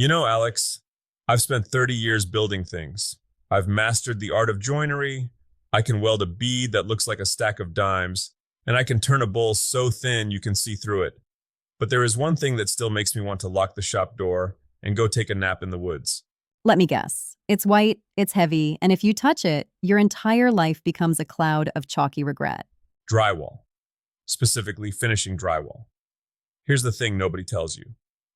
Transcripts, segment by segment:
Alex, I've spent 30 years building things. I've mastered the art of joinery. I can weld a bead that looks like a stack of dimes, and I can turn a bowl so thin you can see through it. But there is one thing that still makes me want to lock the shop door and go take a nap in the woods. Let me guess. It's white, it's heavy, and if you touch it, your entire life becomes a cloud of chalky regret. Drywall. Specifically, finishing drywall. Here's the thing nobody tells you.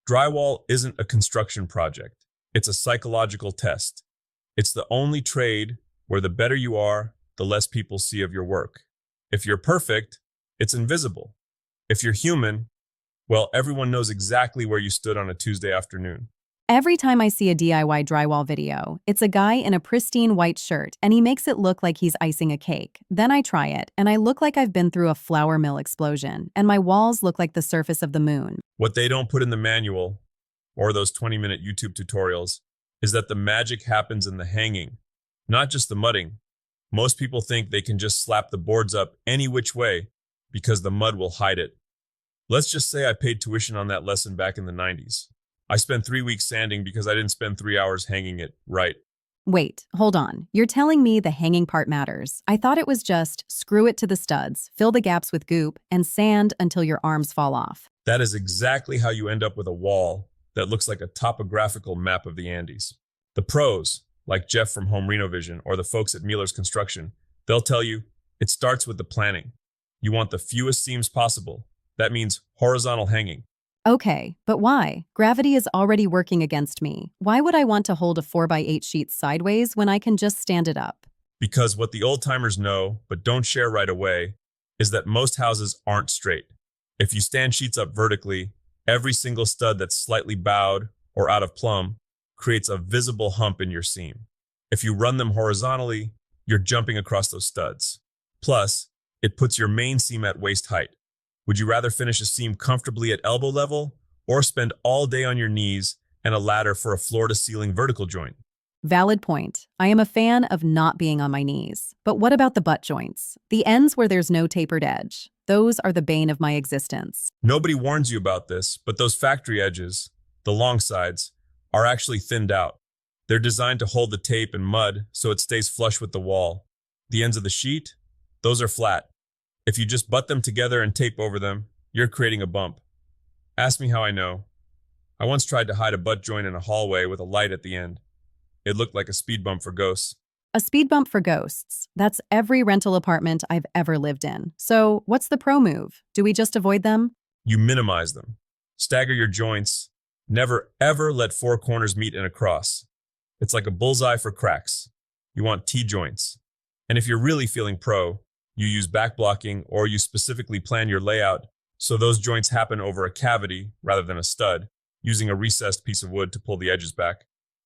Drywall isn't a construction project. It's a psychological test. It's the only trade where the better you are, the less people see of your work. If you're perfect, it's invisible. If you're human, well, everyone knows exactly where you stood on a Tuesday afternoon. Every time I see a DIY drywall video, it's a guy in a pristine white shirt, and he makes it look like he's icing a cake. Then I try it, and I look like I've been through a flour mill explosion, and my walls look like the surface of the moon. What they don't put in the manual, or those 20-minute YouTube tutorials, is that the magic happens in the hanging, not just the mudding. Most people think they can just slap the boards up any which way because the mud will hide it. Let's just say I paid tuition on that lesson back in the 90s. I spent 3 weeks sanding because I didn't spend 3 hours hanging it right. Wait, hold on. You're telling me the hanging part matters. I thought it was just screw it to the studs, fill the gaps with goop, and sand until your arms fall off. That is exactly how you end up with a wall that looks like a topographical map of the Andes. The pros, like Jeff from Home Renovision or the folks at Mueller's Construction, they'll tell you it starts with the planning. You want the fewest seams possible. That means horizontal hanging. Okay, but why? Gravity is already working against me. Why would I want to hold a 4x8 sheet sideways when I can just stand it up? Because what the old-timers know, but don't share right away, is that most houses aren't straight. If you stand sheets up vertically, every single stud that's slightly bowed or out of plumb creates a visible hump in your seam. If you run them horizontally, you're jumping across those studs. Plus, it puts your main seam at waist height. Would you rather finish a seam comfortably at elbow level or spend all day on your knees and a ladder for a floor-to-ceiling vertical joint? Valid point. I am a fan of not being on my knees. But what about the butt joints? The ends where there's no tapered edge. Those are the bane of my existence. Nobody warns you about this, but those factory edges, the long sides, are actually thinned out. They're designed to hold the tape and mud so it stays flush with the wall. The ends of the sheet, those are flat. If you just butt them together and tape over them, you're creating a bump. Ask me how I know. I once tried to hide a butt joint in a hallway with a light at the end. It looked like a speed bump for ghosts. A speed bump for ghosts. That's every rental apartment I've ever lived in. So what's the pro move? Do we just avoid them? You minimize them. Stagger your joints. Never ever let four corners meet in a cross. It's like a bullseye for cracks. You want T-joints. And if you're really feeling pro, you use back blocking or you specifically plan your layout so those joints happen over a cavity rather than a stud, using a recessed piece of wood to pull the edges back.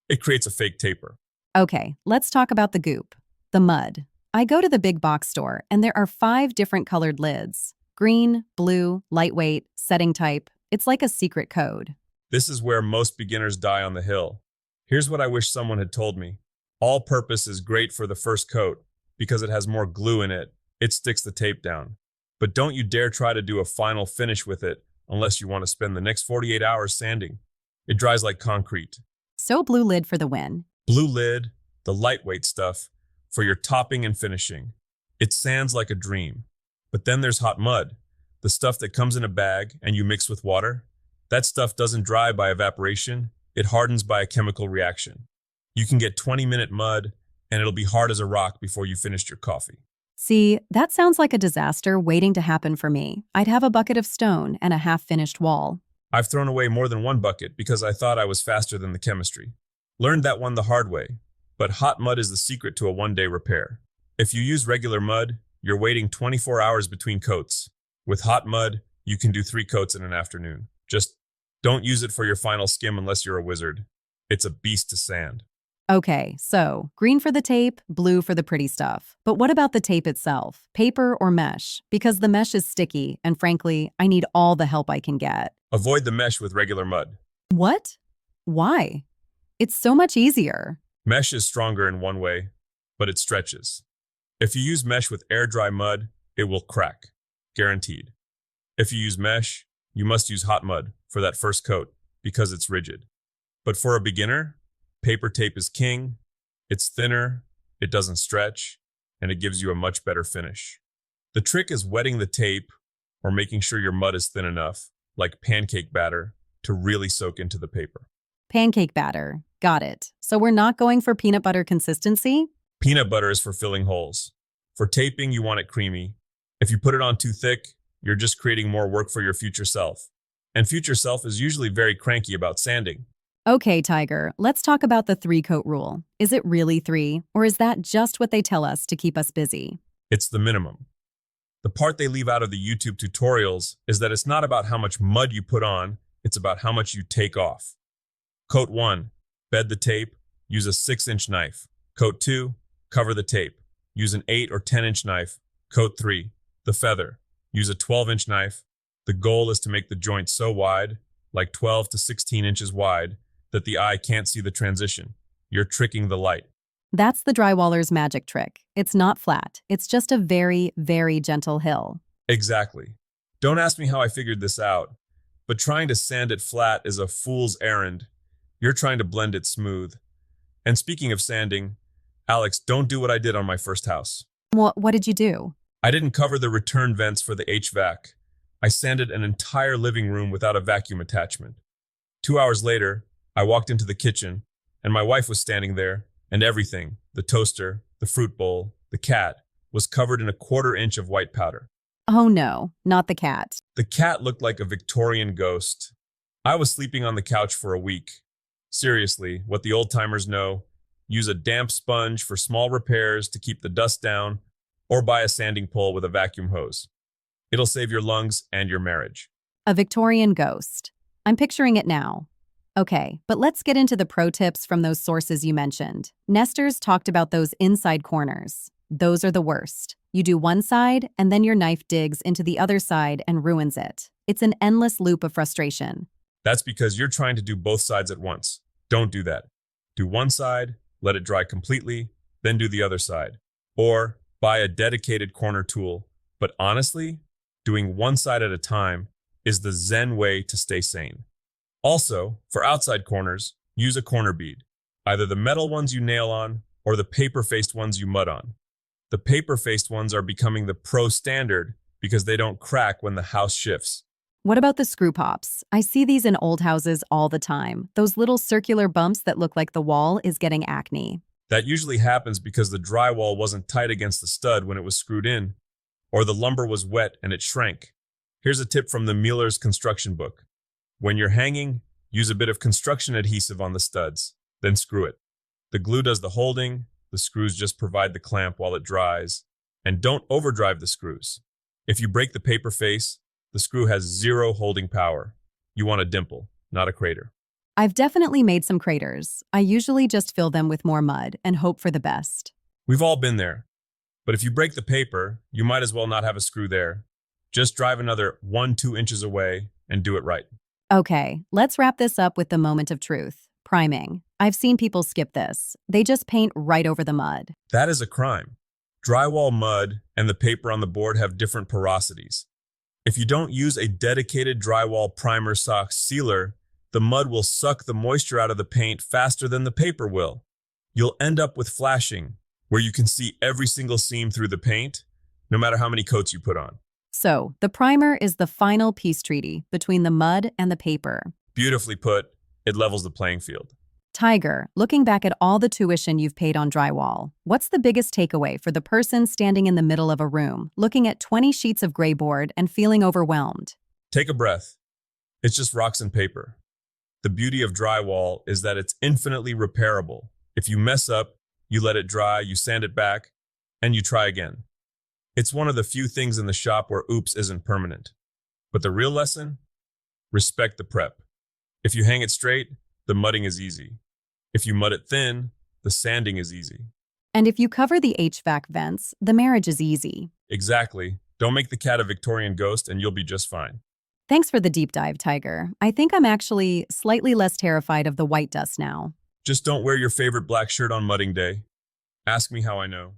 It creates a fake taper. Okay, let's talk about the goop. The mud. I go to the big box store and there are 5 different colored lids. Green, blue, lightweight, setting type. It's like a secret code. This is where most beginners die on the hill. Here's what I wish someone had told me. All purpose is great for the first coat because it has more glue in it. It sticks the tape down. But don't you dare try to do a final finish with it unless you want to spend the next 48 hours sanding. It dries like concrete. So blue lid for the win. Blue lid, the lightweight stuff, for your topping and finishing. It sands like a dream. But then there's hot mud, the stuff that comes in a bag and you mix with water. That stuff doesn't dry by evaporation. It hardens by a chemical reaction. You can get 20-minute mud and it'll be hard as a rock before you finished your coffee. See, that sounds like a disaster waiting to happen for me. I'd have a bucket of stone and a half-finished wall. I've thrown away more than one bucket because I thought I was faster than the chemistry. Learned that one the hard way, but hot mud is the secret to a one-day repair. If you use regular mud, you're waiting 24 hours between coats. With hot mud, you can do 3 coats in an afternoon. Just don't use it for your final skim unless you're a wizard. It's a beast to sand. Okay, so green for the tape, blue for the pretty stuff. But what about the tape itself? Paper or mesh? Because the mesh is sticky, and frankly, I need all the help I can get. Avoid the mesh with regular mud. What? Why? It's so much easier. Mesh is stronger in one way, but it stretches. If you use mesh with air-dry mud, it will crack. Guaranteed. If you use mesh, you must use hot mud for that first coat because it's rigid. But for a beginner, paper tape is king. It's thinner, it doesn't stretch, and it gives you a much better finish. The trick is wetting the tape or making sure your mud is thin enough, like pancake batter, to really soak into the paper. Pancake batter. Got it. So we're not going for peanut butter consistency? Peanut butter is for filling holes. For taping, you want it creamy. If you put it on too thick, you're just creating more work for your future self. And future self is usually very cranky about sanding. Okay, Tiger, let's talk about the 3-coat rule. Is it really 3, or is that just what they tell us to keep us busy? It's the minimum. The part they leave out of the YouTube tutorials is that it's not about how much mud you put on, it's about how much you take off. Coat 1, bed the tape, use a 6-inch knife. Coat 2, cover the tape, use an 8 or 10-inch knife. Coat 3, the feather, use a 12-inch knife. The goal is to make the joint so wide, like 12 to 16 inches wide, that the eye can't see the transition. You're tricking the light. That's the drywaller's magic trick. It's not flat. It's just a very, very gentle hill. Exactly. Don't ask me how I figured this out, but trying to sand it flat is a fool's errand. You're trying to blend it smooth. And speaking of sanding, Alex, don't do what I did on my first house. What did you do? I didn't cover the return vents for the HVAC. I sanded an entire living room without a vacuum attachment. 2 hours later, I walked into the kitchen, and my wife was standing there, and everything, the toaster, the fruit bowl, the cat, was covered in a 1/4 inch of white powder. Oh no, not the cat. The cat looked like a Victorian ghost. I was sleeping on the couch for a week. Seriously, what the old-timers know, use a damp sponge for small repairs to keep the dust down, or buy a sanding pole with a vacuum hose. It'll save your lungs and your marriage. A Victorian ghost. I'm picturing it now. Okay, but let's get into the pro tips from those sources you mentioned. Nesters talked about those inside corners. Those are the worst. You do one side, and then your knife digs into the other side and ruins it. It's an endless loop of frustration. That's because you're trying to do both sides at once. Don't do that. Do one side, let it dry completely, then do the other side. Or buy a dedicated corner tool. But honestly, doing one side at a time is the Zen way to stay sane. Also, for outside corners, use a corner bead, either the metal ones you nail on or the paper-faced ones you mud on. The paper-faced ones are becoming the pro standard because they don't crack when the house shifts. What about the screw pops? I see these in old houses all the time. Those little circular bumps that look like the wall is getting acne. That usually happens because the drywall wasn't tight against the stud when it was screwed in, or the lumber was wet and it shrank. Here's a tip from the Mueller's construction book. When you're hanging, use a bit of construction adhesive on the studs, then screw it. The glue does the holding, the screws just provide the clamp while it dries, and don't overdrive the screws. If you break the paper face, the screw has 0 holding power. You want a dimple, not a crater. I've definitely made some craters. I usually just fill them with more mud and hope for the best. We've all been there. But if you break the paper, you might as well not have a screw there. Just drive another 1-2 inches away and do it right. Okay, let's wrap this up with the moment of truth. Priming. I've seen people skip this. They just paint right over the mud. That is a crime. Drywall mud and the paper on the board have different porosities. If you don't use a dedicated drywall primer sock sealer, the mud will suck the moisture out of the paint faster than the paper will. You'll end up with flashing, where you can see every single seam through the paint, no matter how many coats you put on. So, the primer is the final peace treaty between the mud and the paper. Beautifully put, it levels the playing field. Tiger, looking back at all the tuition you've paid on drywall, what's the biggest takeaway for the person standing in the middle of a room, looking at 20 sheets of gray board and feeling overwhelmed? Take a breath. It's just rocks and paper. The beauty of drywall is that it's infinitely repairable. If you mess up, you let it dry, you sand it back, and you try again. It's one of the few things in the shop where oops isn't permanent. But the real lesson? Respect the prep. If you hang it straight, the mudding is easy. If you mud it thin, the sanding is easy. And if you cover the HVAC vents, the marriage is easy. Exactly. Don't make the cat a Victorian ghost and you'll be just fine. Thanks for the deep dive, Tiger. I think I'm actually slightly less terrified of the white dust now. Just don't wear your favorite black shirt on mudding day. Ask me how I know.